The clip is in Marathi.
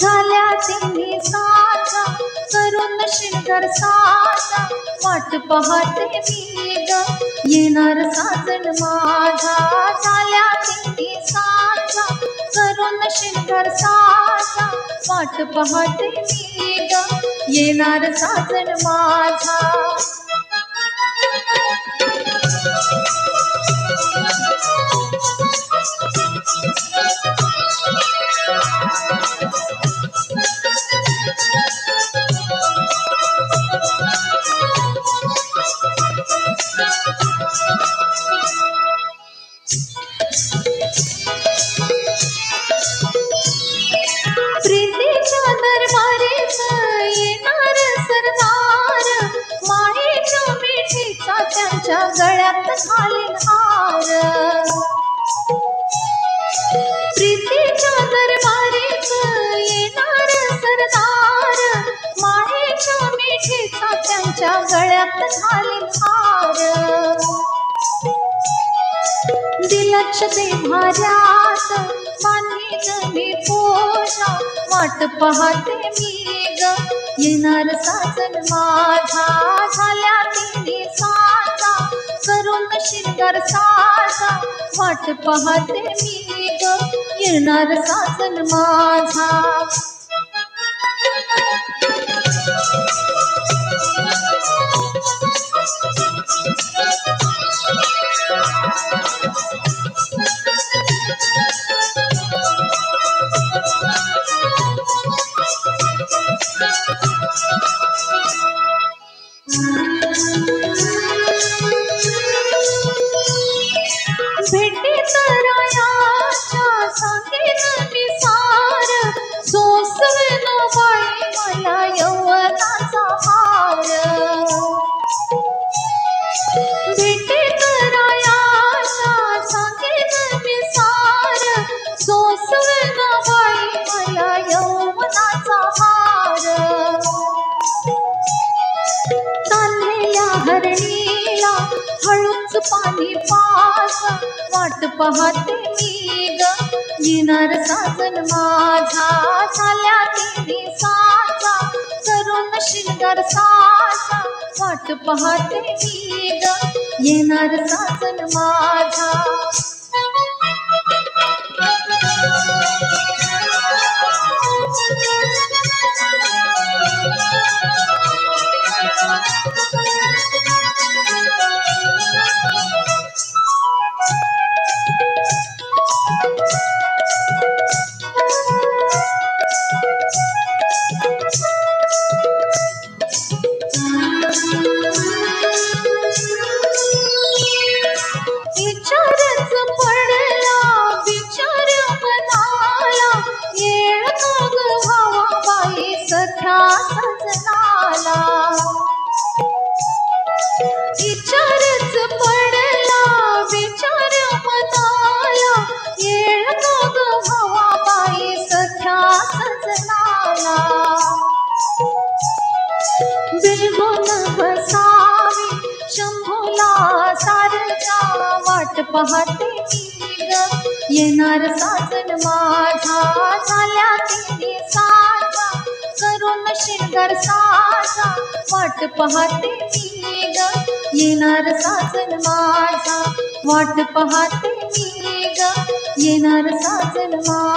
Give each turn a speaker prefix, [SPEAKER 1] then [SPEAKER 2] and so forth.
[SPEAKER 1] झाल्या तिन्ही साजा करून शिणगार साजा वाट पाहते मी ग येणार साजन माझा। झाल्या तिन्ही साजा करून शिणगार साजा वाट पाहते मी ग येणार साजन माझा। प्रीतीच्या दरबारीत येणार सरदार मायेच्या मिठीचा त्यांच्या गळ्यात घालीन हार। प्रीतीच्या दरबारीत येणार सरदार मायेच्या मिठीचा त्यांच्या गळ्यात घालीन हार। दिलाच ते भाऱ्यात बांधीन मी पोषा वाट पाहते मी ग येणार साजन माझा। झाल्या तिन्ही साजा करून शिणगार साजा वाट पाहते मी ग येणार साजन माझा। भेटीत रायाच्या सांगेन मी सार सोसवेन बाई मला यौवनाचा हार। भेटीत रायाच्या सांगेन मी सार सोसवेन बाई मला यौवनाचा हार। चाललेल्या हरणीला हळूच पाणी पाज वाट पाहते मी ग येणार साजन माझा। झाल्या तिन्ही साजा करून शिणगार साजा वाट पाहते मी ग येणार साजन माझा। विचारच पडला विचार मनाला येळ मग व्हावा बाई सख्या सजनाला। विचारच पडला विचार मनाला येळ मग व्हावा बाई सख्या सजनाला। बिलगुन बसावी शंभूला सारखा वाट पाहते मी ग येणार साजन माझा। झाल्या तिन्ही साजा करून शिणगार साजा वाट पाहते मी ग येणार साजन माझा। वाट पाहते मी ग येणार साजन माझा।